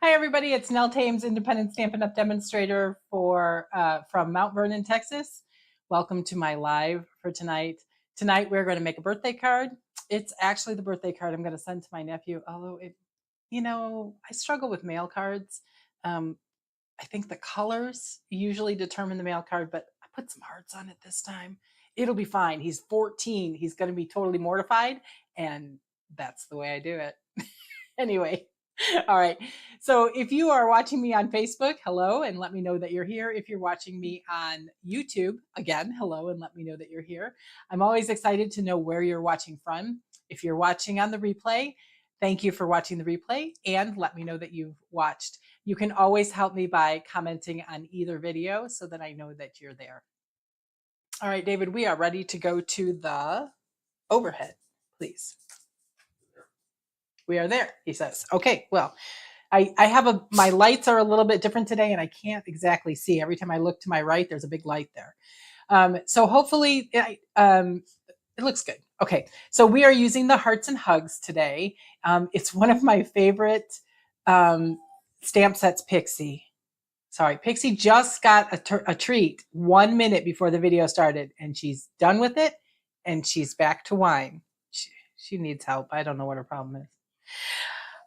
Hi, everybody. It's Nell Thames, independent Stampin' Up! Demonstrator from Mount Vernon, Texas. Welcome to my live for tonight. Tonight, we're going to make a birthday card. It's actually the birthday card I'm going to send to my nephew, although I struggle with mail cards. I think the colors usually determine the mail card, but I put some hearts on it this time. It'll be fine. He's 14. He's going to be totally mortified, and that's the way I do it. Anyway. All right. So if you are watching me on Facebook, hello, and let me know that you're here. If you're watching me on YouTube, again, hello, and let me know that you're here. I'm always excited to know where you're watching from. If you're watching on the replay, thank you for watching the replay, and let me know that you've watched. You can always help me by commenting on either video so that I know that you're there. All right, David, we are ready to go to the overhead, please. We are there, he says. Okay, well, I have my lights are a little bit different today and I can't exactly see. Every time I look to my right, there's a big light there. So hopefully it looks good. Okay, so we are using the Hearts and Hugs today. It's one of my favorite stamp sets, Pixie. Sorry, Pixie just got a treat 1 minute before the video started and she's done with it and she's back to wine. She needs help. I don't know what her problem is.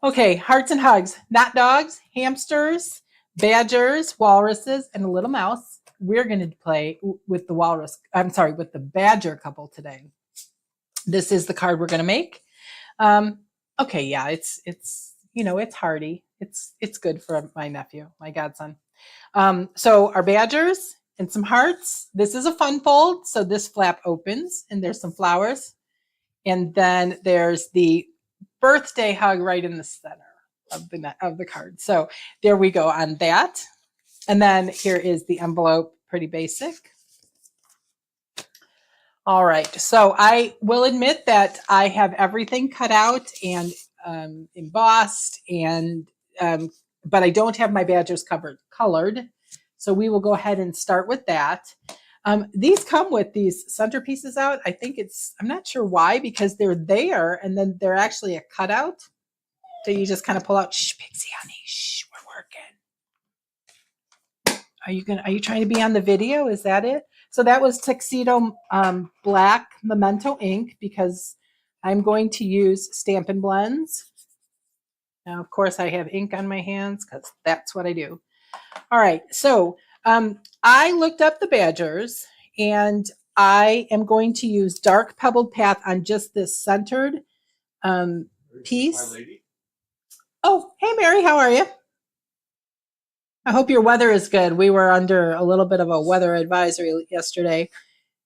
Okay, Hearts and Hugs, not dogs, hamsters, badgers, walruses, and a little mouse. We're going to play with with the badger couple today. This is the card we're going to make. Okay, yeah, it's hearty. It's good for my nephew, my godson. So our badgers and some hearts. This is a fun fold. So this flap opens and there's some flowers. And then there's the birthday hug right in the center of the card. So there we go on that. And then here is the envelope, pretty basic. All right, so I will admit that I have everything cut out and embossed, and but I don't have my badgers colored. So we will go ahead and start with that. These come with these centerpieces out. I think I'm not sure why, because they're there and then they're actually a cutout. So you just kind of pull out, shh, Pixie, honey, shh, we're working. Are you trying to be on the video? Is that it? So that was Tuxedo Black Memento ink because I'm going to use Stampin' Blends. Now, of course, I have ink on my hands because that's what I do. All right, so I looked up the badgers and I am going to use dark pebbled path on just this centered piece. Oh, hey Mary, how are you? I hope your weather is good. We were under a little bit of a weather advisory yesterday.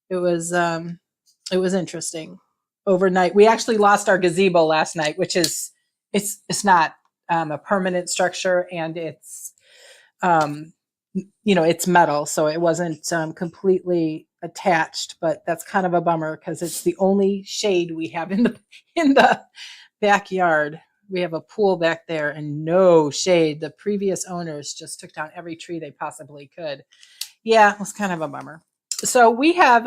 It was interesting. Overnight, we actually lost our gazebo last night, which is it's not a permanent structure, and it's it's metal, so it wasn't completely attached, but that's kind of a bummer because it's the only shade we have in the backyard. We have a pool back there and no shade. The previous owners just took down every tree they possibly could. Yeah, it was kind of a bummer. So we have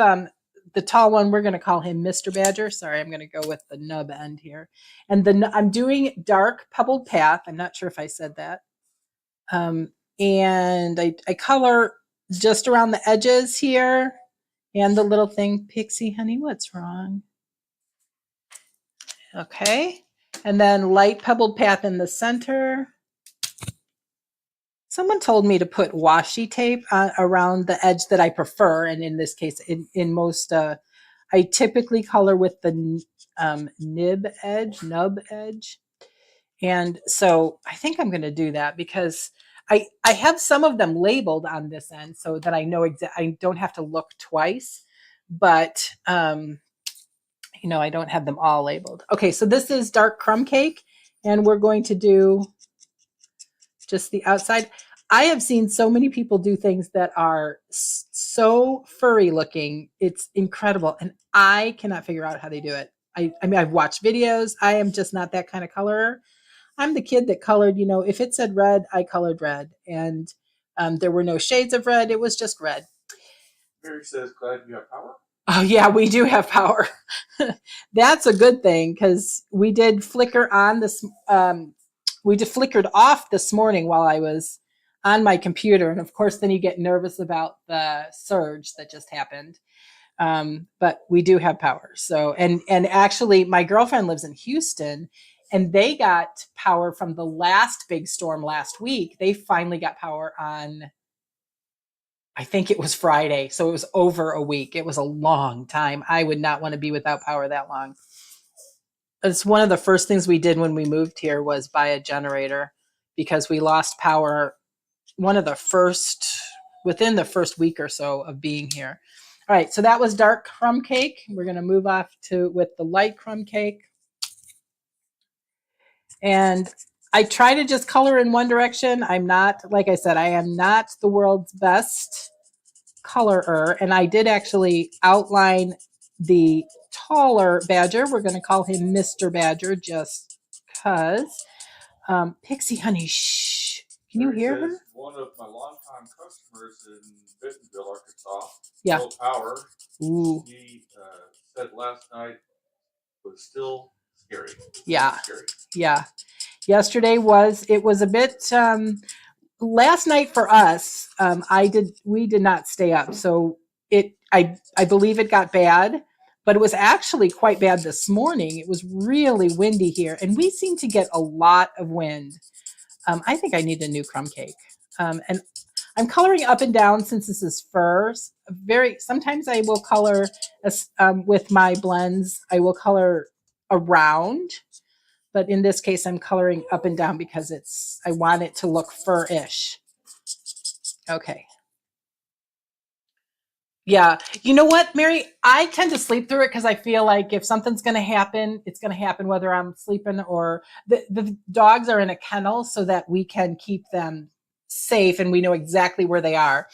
the tall one. We're going to call him Mr. Badger. Sorry, I'm going to go with the nub end here. And I'm doing dark pebbled path. I'm not sure if I said that. And I color just around the edges here and the little thing. Pixie, honey, what's wrong? Okay. And then light pebbled path in the center. Someone told me to put washi tape around the edge that I prefer. And in this case, in most, I typically color with the nub edge. And so I think I'm going to do that because I have some of them labeled on this end so that I know I don't have to look twice, but I don't have them all labeled. Okay, so this is dark crumb cake, and we're going to do just the outside. I have seen so many people do things that are so furry looking. It's incredible, and I cannot figure out how they do it. I mean, I've watched videos. I am just not that kind of colorer. I'm the kid that colored, if it said red, I colored red. And there were no shades of red. It was just red. Mary says, glad you have power. Oh, yeah, we do have power. That's a good thing because we did flicker on this we just flickered off this morning while I was on my computer. And of course, then you get nervous about the surge that just happened. But we do have power. So, and actually my girlfriend lives in Houston, and they got power from the last big storm last week. They finally got power on, I think it was Friday. So it was over a week. It was a long time. I would not want to be without power that long. It's one of the first things we did when we moved here was buy a generator, because we lost power within the first week or so of being here. All right, so that was dark crumb cake. We're going to move off with the light crumb cake. And I try to just color in one direction. I'm not, like I said, I am not the world's best colorer. And I did actually outline the taller Badger. We're going to call him Mr. Badger just because. Pixie, honey, shh. Can you hear her? One of my longtime customers in Bentonville, Arkansas, Yeah. low power. Ooh. He said last night was still scary. Yeah. Scary. Yeah. Yesterday was a bit last night for us. We did not stay up. So I believe it got bad, but it was actually quite bad this morning. It was really windy here, and we seem to get a lot of wind. I think I need a new crumb cake. And I'm coloring up and down since this is furs. Sometimes I will color with my blends. I will color around, but in this case, I'm coloring up and down because I want it to look fur-ish. Okay. Yeah. You know what, Mary? I tend to sleep through it because I feel like if something's going to happen, it's going to happen whether I'm sleeping or the dogs are in a kennel so that we can keep them safe and we know exactly where they are.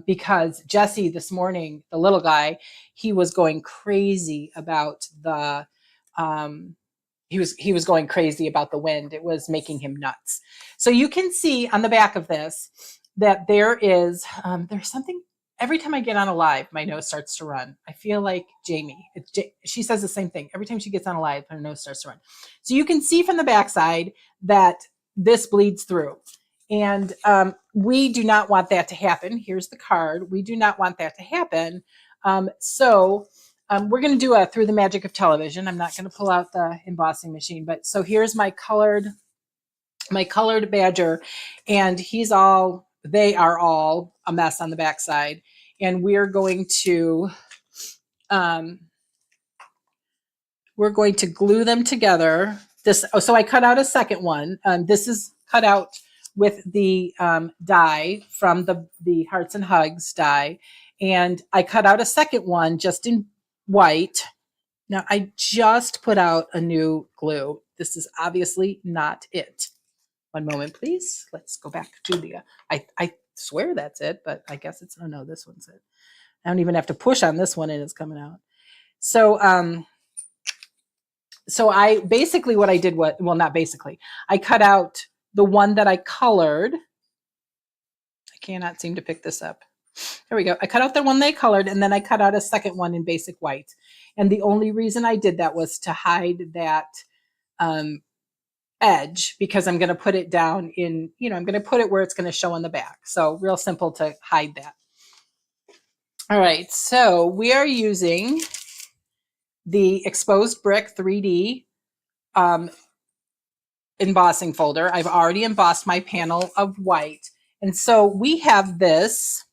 Because Jesse this morning, the little guy, he was going crazy about he was going crazy about the wind. It was making him nuts. So you can see on the back of this that there's something. Every time I get on a live, my nose starts to run. I feel like Jamie. She says the same thing. Every time she gets on a live, her nose starts to run. So you can see from the backside that this bleeds through. And we do not want that to happen. Here's the card. We do not want that to happen. So we're going to do a Through the Magic of Television. I'm not going to pull out the embossing machine. But so here's my colored Badger. And they are all a mess on the backside. And we're going to glue them together. So I cut out a second one. This is cut out with the die from the Hearts and Hugs die. And I cut out a second one just in white. Now I just put out a new glue. This is obviously not it. One moment, please. Let's go back to the, I swear that's it, but I guess it's, oh no, this one's it. I don't even have to push on this one and it's coming out. So, I basically what I did not basically, I cut out the one that I colored. I cannot seem to pick this up. There we go. I cut out the one they colored and then I cut out a second one in basic white. And the only reason I did that was to hide that edge, because I'm going to put it down in, I'm going to put it where it's going to show on the back. So real simple to hide that. All right. So we are using the Exposed Brick 3D embossing folder. I've already embossed my panel of white. And so we have this.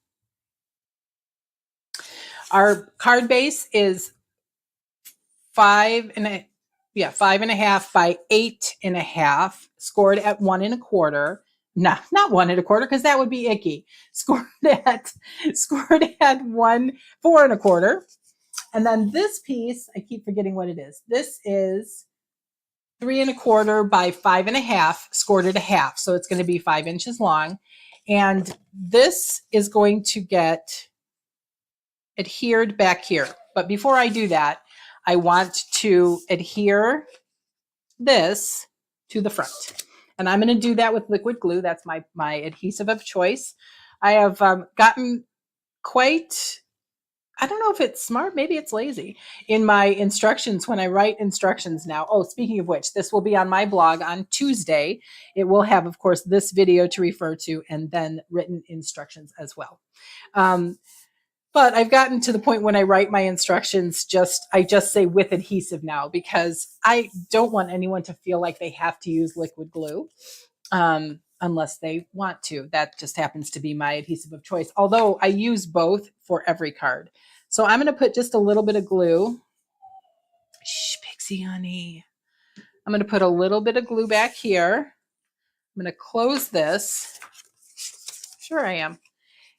Our card base is 5.5 by 8.5, scored at 1 1/4. No, not 1 1/4, because that would be icky. Scored at 4 1/4. And then this piece, I keep forgetting what it is. This is 3 1/4 by 5.5, scored at 1/2. So it's going to be 5 inches long. And this is going to get adhered back here. But before I do that, I want to adhere this to the front. And I'm going to do that with liquid glue. That's my adhesive of choice. I have gotten quite I don't know if it's smart. Maybe it's lazy. In my instructions, when I write instructions now, oh, speaking of which, this will be on my blog on Tuesday. It will have, of course, this video to refer to and then written instructions as well. But I've gotten to the point when I write my instructions, I just say with adhesive now, because I don't want anyone to feel like they have to use liquid glue. Unless they want to. That just happens to be my adhesive of choice. Although I use both for every card. So I'm going to put just a little bit of glue. Shh, Pixie honey. I'm going to put a little bit of glue back here. I'm going to close this. Sure I am.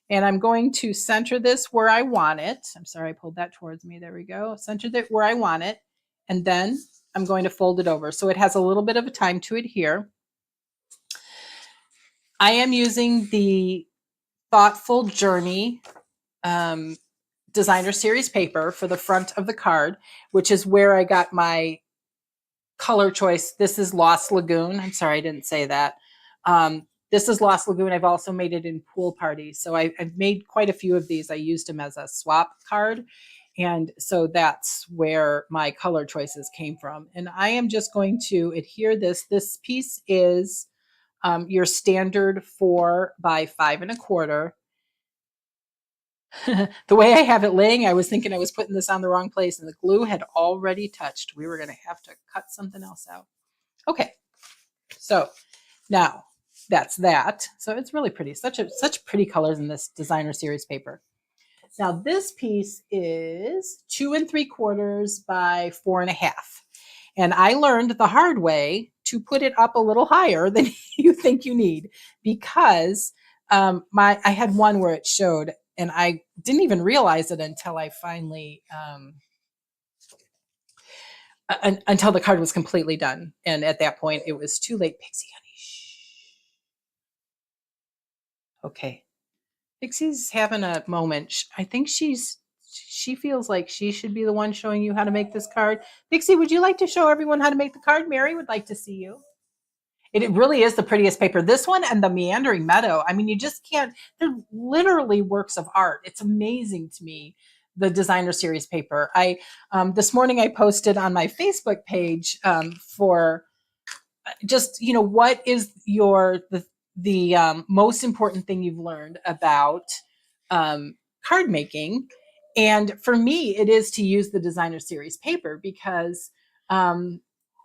And I'm going to center this where I want it. I'm sorry, I pulled that towards me. There we go. Center it where I want it. And then I'm going to fold it over. So it has a little bit of a time to adhere. I am using the Thoughtful Journey designer series paper for the front of the card, which is where I got my color choice. This is Lost Lagoon. I'm sorry, I didn't say that. This is Lost Lagoon. I've also made it in pool parties. So I've made quite a few of these. I used them as a swap card. And so that's where my color choices came from. And I am just going to adhere this. This piece is your standard 4 by 5 1/4. The way I have it laying, I was thinking I was putting this on the wrong place and the glue had already touched. We were going to have to cut something else out. Okay, so now that's that. So it's really pretty. Such pretty colors in this designer series paper. Now this piece is 2 3/4 by 4 1/2. And I learned the hard way to put it up a little higher than you think you need, because I had one where it showed, and I didn't even realize it until I finally, until the card was completely done. And at that point, it was too late. Pixie, honey, shh. Okay. Pixie's having a moment. I think she feels like she should be the one showing you how to make this card. Pixie, would you like to show everyone how to make the card? Mary would like to see you. It really is the prettiest paper. This one and the Meandering Meadow. I mean, you just can't, they're literally works of art. It's amazing to me, the designer series paper. This morning I posted on my Facebook page for just, what is the most important thing you've learned about card making. And for me, it is to use the designer series paper because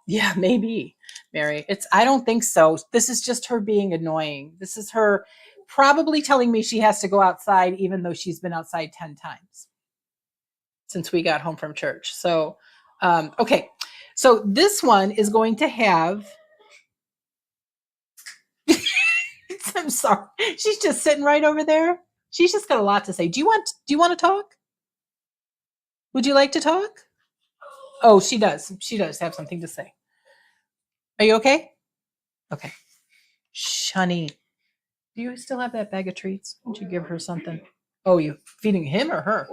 yeah, maybe, Mary. I don't think so. This is just her being annoying. This is her probably telling me she has to go outside, even though she's been outside 10 times since we got home from church. So, okay. So this one is going to have, I'm sorry. She's just sitting right over there. She's just got a lot to say. Do you want to talk? Would you like to talk? Oh, she does. She does have something to say. Are you okay? Okay. Shh, honey. Do you still have that bag of treats? Why don't you give her something? Oh, you feeding him or her?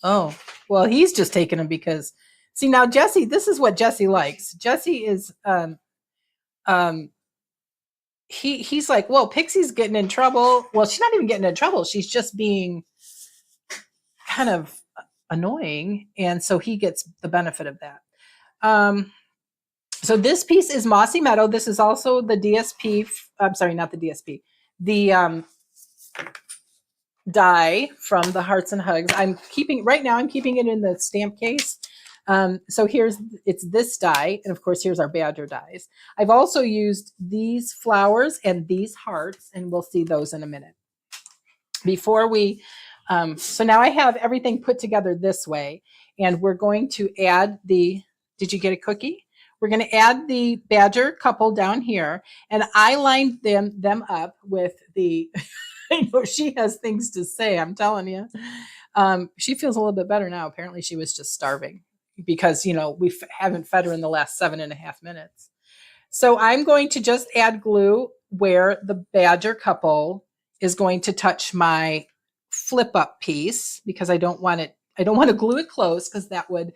Oh, well, he's just taking them because, see, now Jesse, this is what Jesse likes. Jesse is, he's like, well, Pixie's getting in trouble. Well, she's not even getting in trouble. She's just being kind of annoying. And so he gets the benefit of that. So this piece is Mossy Meadow. This is also the DSP. I'm sorry, not the DSP. The die from the Hearts and Hugs. Right now I'm keeping it in the stamp case. So it's this die. And of course, here's our Badger dies. I've also used these flowers and these hearts, and we'll see those in a minute. So now I have everything put together this way, and we're going to add did you get a cookie? We're going to add the Badger couple down here, and I lined them up with the, I know she has things to say, I'm telling you. She feels a little bit better now. Apparently she was just starving because, we haven't fed her in the last 7.5 minutes. So I'm going to just add glue where the Badger couple is going to touch my flip up piece, because I don't want to glue it closed, because that would,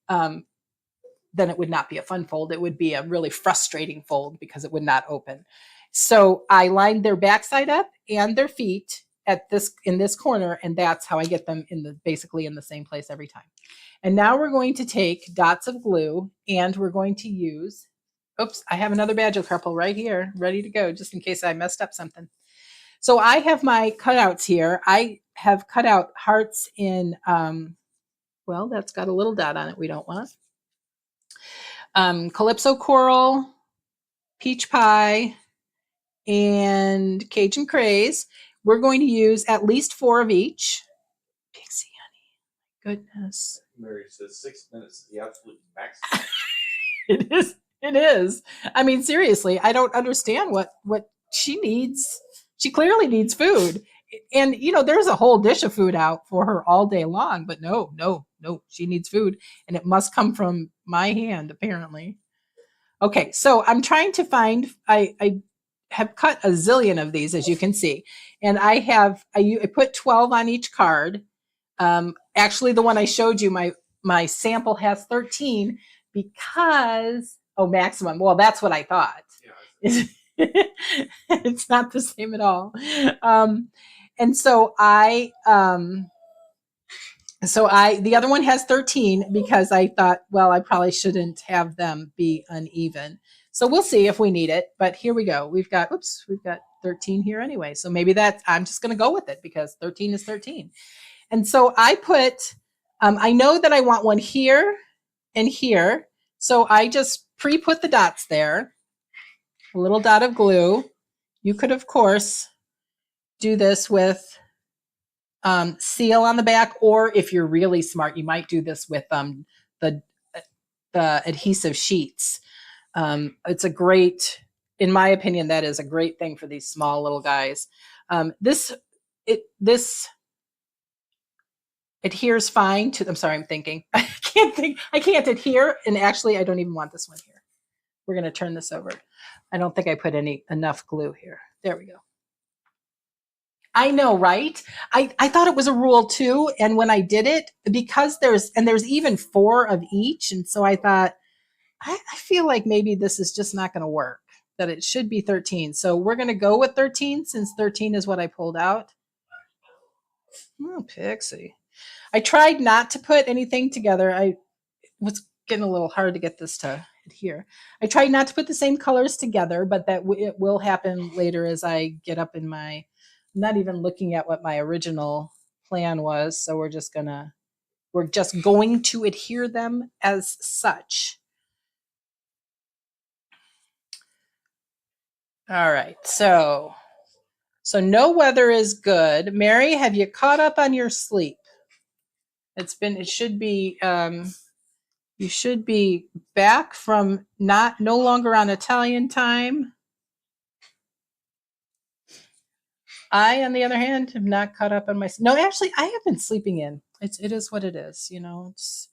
then it would not be a fun fold. It would be a really frustrating fold because it would not open. So I lined their backside up and their feet, in this corner, and that's how I get them basically in the same place every time. And now we're going to take dots of glue, and we're going to use, oops, I have another badge of purple right here, ready to go, just in case I messed up something. So I have my cutouts here. I have cut out hearts in, well, that's got a little dot on it we don't want. Calypso coral, peach pie, and Cajun craze. We're going to use at least 4 of each. Pixie, honey, goodness. Mary says 6 minutes is the absolute maximum. It is. It is. I mean, seriously, I don't understand what she needs. She clearly needs food. And, you know, there's a whole dish of food out for her all day long, but no, she needs food, and it must come from my hand, apparently. Okay, so I'm trying to find, I have cut a zillion of these, as you can see, and I put 12 on each card. Actually, the one I showed you, my sample has 13 because, maximum. Well, that's what I thought. Yeah. It's not the same at all. And so the other one has 13 because I thought, well, I probably shouldn't have them be uneven. So we'll see if we need it, but here we go. We've got 13 here anyway. So maybe I'm just going to go with it because 13 is 13. And so I put, I know that I want one here and here. So I just pre-put the dots there, a little dot of glue. You could, of course, do this with seal on the back, or if you're really smart, you might do this with the adhesive sheets. It's a great, in my opinion, that is a great thing for these small little guys. This adheres fine to, I'm sorry, I'm thinking. I can't adhere, and actually I don't even want this one here. We're going to turn this over. I don't think I put enough glue here. There we go. I know, right? I thought it was a rule too, and when I did it, because there's even 4 of each, and so I thought, I feel like maybe this is just not going to work, that it should be 13. So we're going to go with 13 since 13 is what I pulled out. Oh, Pixie. I tried not to put anything together. It was getting a little hard to get this to adhere. I tried not to put the same colors together, but that it will happen later as I get up in my, I'm not even looking at what my original plan was. So we're just going to adhere them as such. All right, so no weather is good. Mary, have you caught up on your sleep? It should be, you should be back from no longer on Italian time. I, on the other hand, have not caught up on my, no, actually, I have been sleeping in. It is what it is, you know, it's,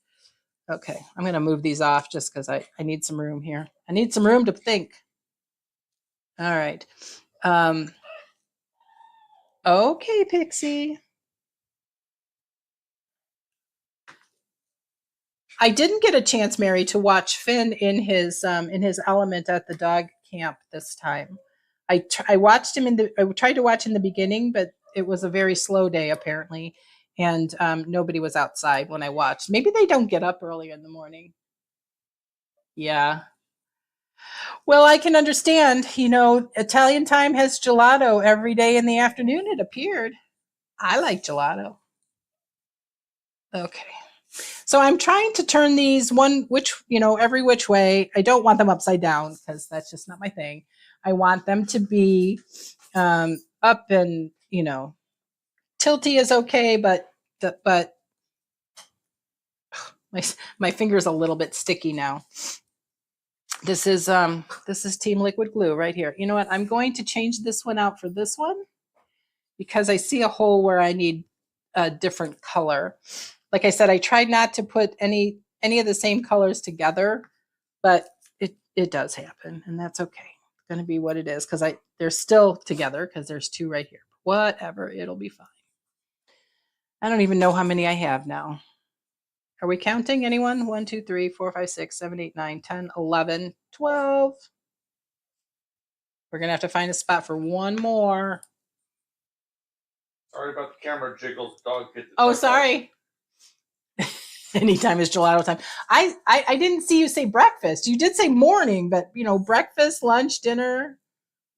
okay, I'm going to move these off just because I need some room here. I need some room to think. All right. Okay, Pixie. I didn't get a chance, Mary, to watch Finn in his element at the dog camp this time. I watched him I tried to watch in the beginning, but it was a very slow day apparently, and nobody was outside when I watched. Maybe they don't get up early in the morning. Yeah. Well, I can understand. You know, Italian time has gelato every day in the afternoon, it appeared. I like gelato. Okay. So I'm trying to turn these every which way. I don't want them upside down because that's just not my thing. I want them to be up and, tilty is okay, but my finger's a little bit sticky now. This is Team Liquid Glue right here. You know what? I'm going to change this one out for this one because I see a hole where I need a different color. Like I said, I tried not to put any of the same colors together, but it does happen, and that's okay. It's going to be what it is because they're still together because there's 2 right here. Whatever, it'll be fine. I don't even know how many I have now. Are we counting anyone? 1, 2, 3, 4, 5, 6, 7, 8, 9, 10, 11, 12. We're going to have to find a spot for one more. Sorry about the camera jiggles. Dog hit the Oh, tripod. sorry. Anytime is gelato time. I didn't see you say breakfast. You did say morning, but you know, breakfast, lunch, dinner,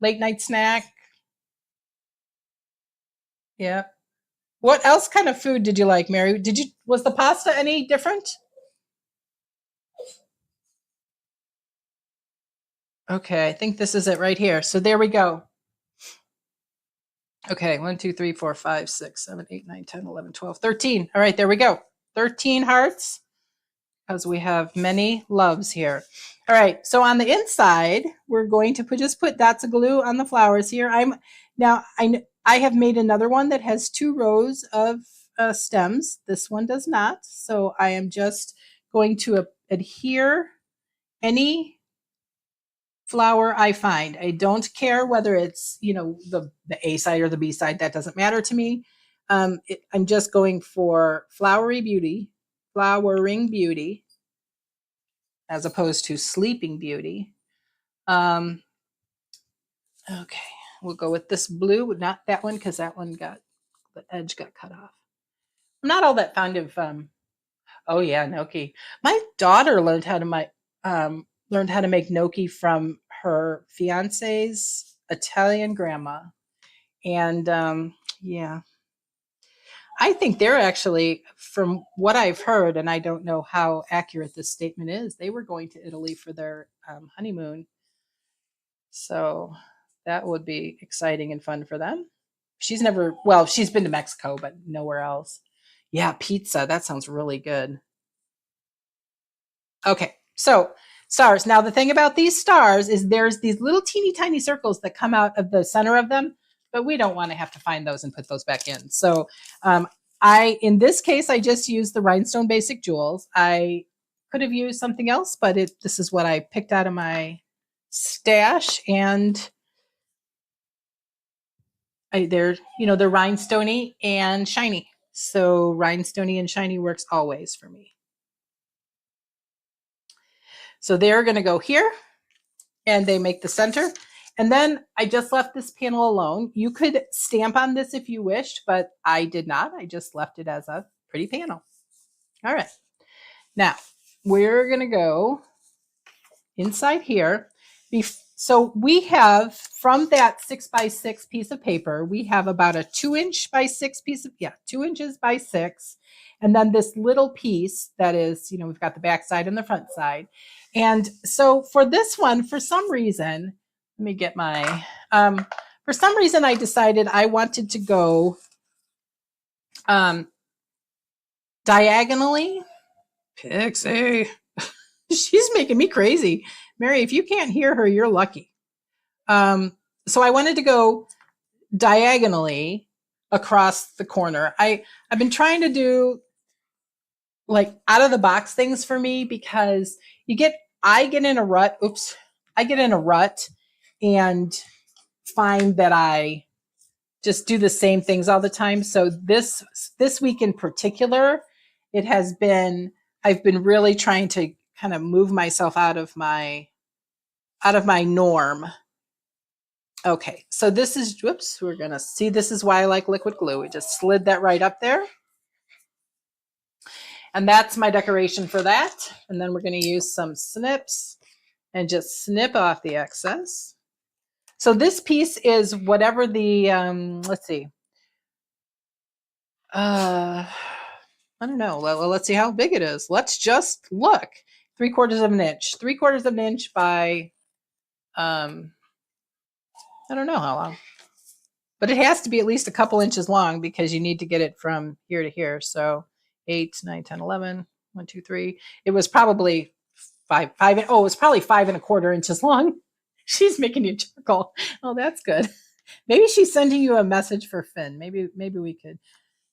late night snack. Yeah. What else kind of food did you like, Mary? Was the pasta any different? Okay, I think this is it right here. So there we go. Okay, 1, 2, 3, 4, 5, 6, 7, 8, 9, 10, 11, 12, 13. All right, there we go. 13 hearts because we have many loves here. All right, so on the inside, we're going to just put dots of glue on the flowers here. I have made another one that has 2 rows of stems. This one does not. So I am just going to adhere any flower I find. I don't care whether it's, you know, the A side or the B side. That doesn't matter to me. I'm just going for flowering beauty, as opposed to sleeping beauty. Okay, we'll go with this blue, not that one because that one the edge got cut off. I'm not all that fond of. Oh yeah, gnocchi. My daughter learned how to make gnocchi from her fiance's Italian grandma. And yeah, I think they're actually, from what I've heard, and I don't know how accurate this statement is, they were going to Italy for their honeymoon. So that would be exciting and fun for them. She's been to Mexico, but nowhere else. Yeah, pizza. That sounds really good. Okay, so stars. Now, the thing about these stars is there's these little teeny tiny circles that come out of the center of them, but we don't want to have to find those and put those back in. So in this case, I just used the Rhinestone Basic Jewels. I could have used something else, but this is what I picked out of my stash, and they're rhinestoney and shiny. So rhinestoney and shiny works always for me. So they're going to go here, and they make the center. And then I just left this panel alone. You could stamp on this if you wished, but I did not. I just left it as a pretty panel. All right. Now, we're going to go inside here. So we have, from that 6x6 piece of paper, we have about a 2-inch by 6 piece of, 2 inches by 6. And then this little piece that is, we've got the back side and the front side. And so for this one, for some reason, let me get my, for some reason I decided I wanted to go diagonally. Pixie, she's making me crazy. Mary, if you can't hear her, you're lucky. So I wanted to go diagonally across the corner. I've been trying to do like out of the box things for me, because I get in a rut. I get in a rut and find that I just do the same things all the time. So this week in particular, I've been really trying to kind of move myself out of my norm. Okay, so this is, we're gonna see, this is why I like liquid glue. We just slid that right up there. And that's my decoration for that. And then we're gonna use some snips and just snip off the excess. So this piece is whatever the, let's see. I don't know. Let's see how big it is. Let's just look. 3/4 of an inch. 3/4 of an inch by, I don't know how long. But it has to be at least a couple inches long, because you need to get it from here to here. So 8, 9, 10, 11, 1, 2, 3. It was probably it was probably 5¼ inches long. She's making you chuckle. Oh, that's good. Maybe she's sending you a message for Finn. Maybe we could.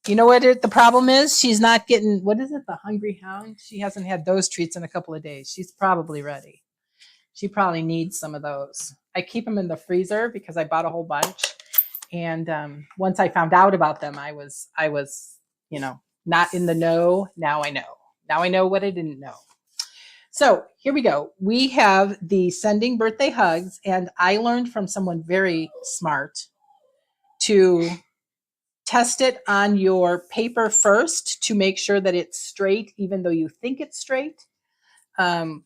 You know what the problem is? She's not getting, what is it, the Hungry Hound? She hasn't had those treats in a couple of days. She's probably ready. She probably needs some of those. I keep them in the freezer because I bought a whole bunch. And once I found out about them, I was, not in the know. Now I know. Now I know what I didn't know. So here we go. We have the sending birthday hugs, and I learned from someone very smart to test it on your paper first to make sure that it's straight, even though you think it's straight. What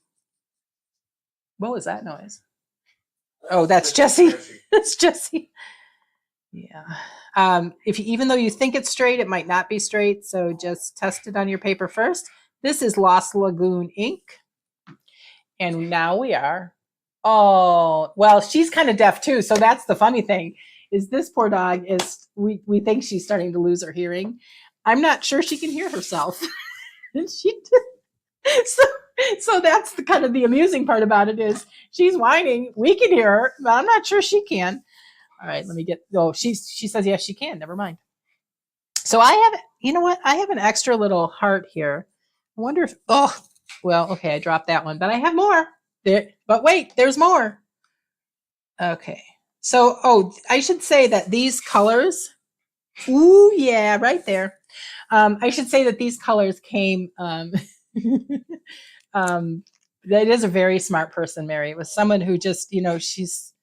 was that noise? Oh, that's Jesse. That's Jesse. Yeah. If you, even though you think it's straight, it might not be straight. So just test it on your paper first. This is Lost Lagoon ink. And now we are. Oh, well, she's kind of deaf too. So that's the funny thing is this poor dog is, we think she's starting to lose her hearing. I'm not sure she can hear herself. So that's the kind of the amusing part about it is she's whining. We can hear her, but I'm not sure she can. All right, let me get, oh, she says, yes, she can. Never mind. So I have, you know what? I have an extra little heart here. I wonder if, oh, well, okay, I dropped that one, but I have more. There, but wait, there's more. Okay. So, oh, I should say that these colors, ooh, yeah, right there. I should say that these colors came, that is a very smart person, Mary. It was someone who just, you know, she's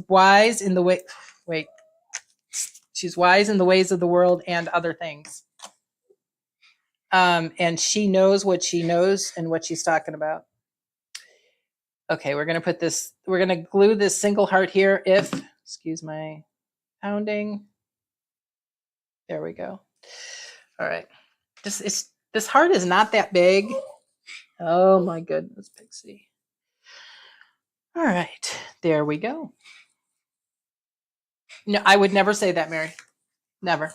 wise in the way, wait, she's wise in the ways of the world and other things. And she knows what she knows and what she's talking about. Okay, we're going to put this, we're going to glue this single heart here if, excuse my pounding. There we go. All right. This heart is not that big. Oh my goodness, Pixie. All right, there we go. No, I would never say that, Mary. Never.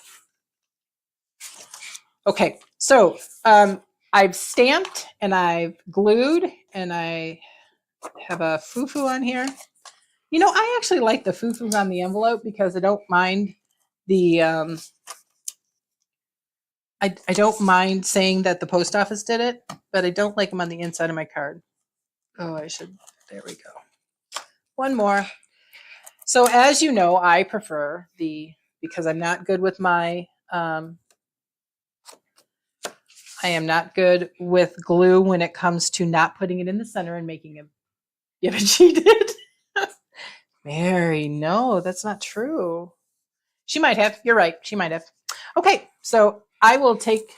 Okay, so I've stamped and I've glued and I have a foo-foo on here. You know, I actually like the foo-foos on the envelope because I don't mind the, I don't mind saying that the post office did it, but I don't like them on the inside of my card. Oh, I should, there we go. One more. So as you know, I prefer because I'm not good with my, I am not good with glue when it comes to not putting it in the center and making it. Yeah, but she did. Mary, no, that's not true. She might have. You're right. She might have. Okay, so I will take,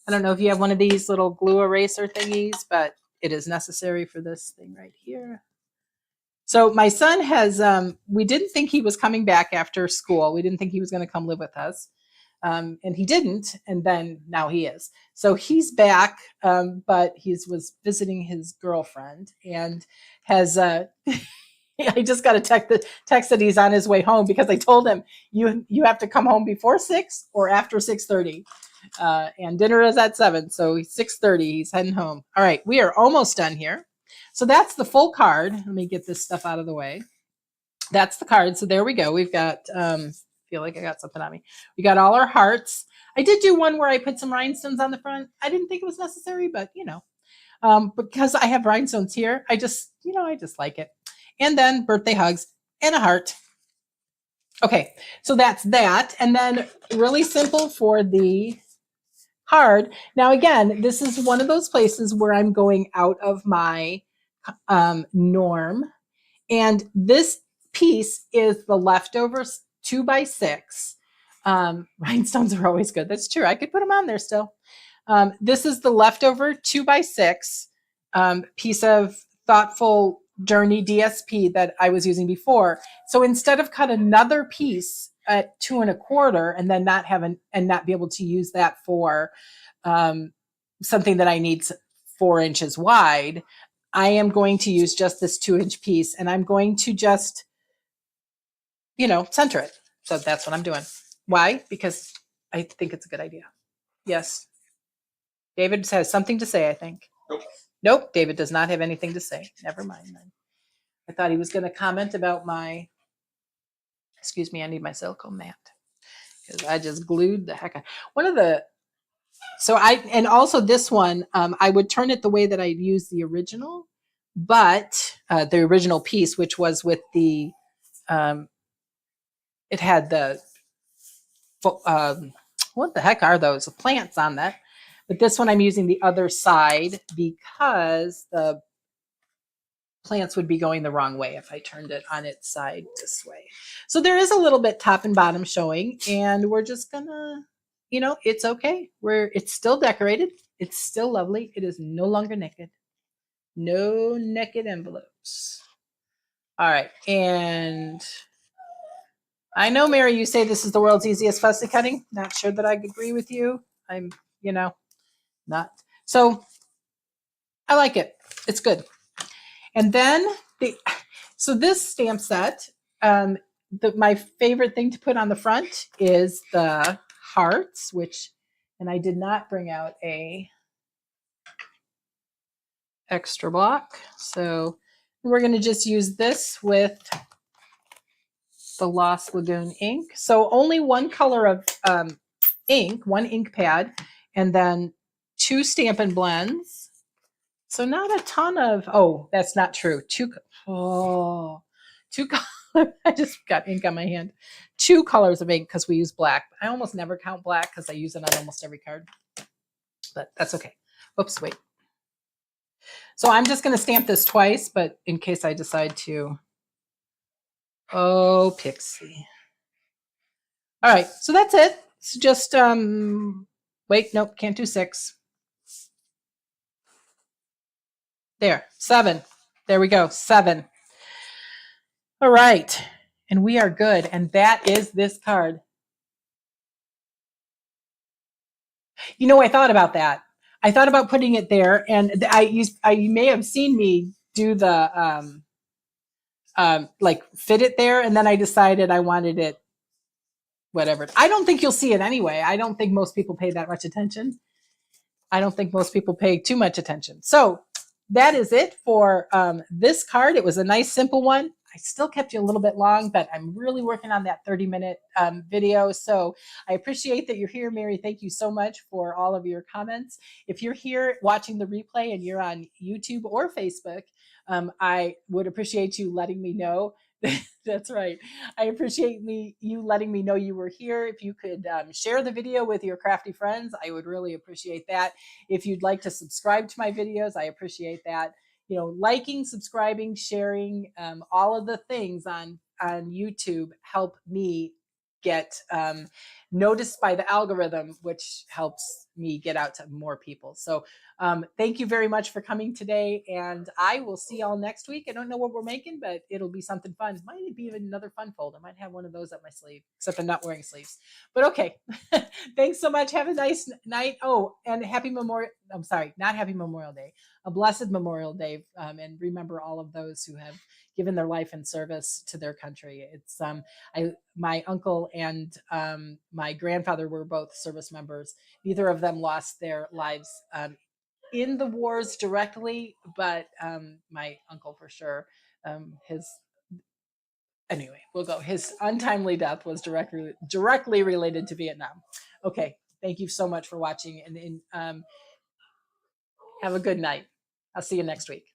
I don't know if you have one of these little glue eraser thingies, but it is necessary for this thing right here. So my son has, we didn't think he was coming back after school. We didn't think he was going to come live with us. And he didn't, and then now he is. So he's back, but he was visiting his girlfriend and has, I just got a text that he's on his way home because I told him, you have to come home before 6 or after 6:30. And dinner is at 7, so 6:30, he's heading home. All right, we are almost done here. So that's the full card. Let me get this stuff out of the way. That's the card. So there we go. We've got, feel like I got something on me. We got all our hearts. I did do one where I put some rhinestones on the front. I didn't think it was necessary, but you know, because I have rhinestones here, I just, you know, I just like it. And then birthday hugs and a heart. Okay, so that's that. And then really simple for the card. Now, again, this is one of those places where I'm going out of my norm. And this piece is the leftovers 2x6. Rhinestones are always good. That's true. I could put them on there still. This is the leftover 2x6 piece of Thoughtful Journey DSP that I was using before. So instead of cut another piece at 2 1/4 and then not be able to use that for something that I need 4 inches wide, I am going to use just this 2-inch piece and I'm going to just, you know, center it. So that's what I'm doing. Why? Because I think it's a good idea. Yes. David has something to say, I think. Nope. David does not have anything to say. Never mind then. I thought he was going to comment about my, excuse me, I need my silicone mat because I just glued the heck out. One of the, so and also this one, I would turn it the way that I used the original, but the original piece, which was with the, it had the, what the heck are those? The plants on that. But this one I'm using the other side because the plants would be going the wrong way if I turned it on its side this way. So there is a little bit top and bottom showing, and we're just gonna, it's okay. It's still decorated. It's still lovely. It is no longer naked. No naked envelopes. All right, and I know, Mary, you say this is the world's easiest fussy cutting. Not sure that I agree with you. I'm, not. So I like it. It's good. And then so this stamp set, my favorite thing to put on the front is the hearts, and I did not bring out a extra block. So we're going to just use this with the Lost Lagoon ink. So only one color of ink, one ink pad, and then 2 Stampin' Blends. So not a ton of, that's not true. Two colors. I just got ink on my hand. 2 colors of ink because we use black. I almost never count black because I use it on almost every card. But that's okay. Oops, wait. So I'm just going to stamp this twice, but in case I decide to. Oh, Pixie. All right, so that's it. So just, wait, nope, can't do 6. There, 7. There we go, 7. All right, and we are good. And that is this card. I thought about that. I thought about putting it there, and you may have seen me do the like fit it there, and then I decided I wanted it whatever. I don't think you'll see it anyway. I don't think most people pay that much attention. I don't think most people pay too much attention. So that is it for this card. It was a nice, simple one. I still kept you a little bit long, but I'm really working on that 30-minute video. So I appreciate that you're here, Mary. Thank you so much for all of your comments. If you're here watching the replay and you're on YouTube or Facebook, I would appreciate you letting me know. That's right. I appreciate you letting me know you were here. If you could share the video with your crafty friends, I would really appreciate that. If you'd like to subscribe to my videos, I appreciate that. Liking, subscribing, sharing, all of the things on YouTube help me get noticed by the algorithm, which helps me get out to more people. So thank you very much for coming today, and I will see y'all next week. I don't know what we're making, but it'll be something fun. Might be even another fun fold. I might have one of those up my sleeve, except I'm not wearing sleeves. But okay, thanks so much. Have a nice night. Oh, and happy Memorial. I'm sorry, not happy Memorial Day. A blessed Memorial Day, and remember all of those who have given their life in service to their country. It's my uncle and my grandfather were both service members. Neither of them lost their lives in the wars directly, but my uncle for sure. His untimely death was directly related to Vietnam. Okay, thank you so much for watching, and have a good night. I'll see you next week.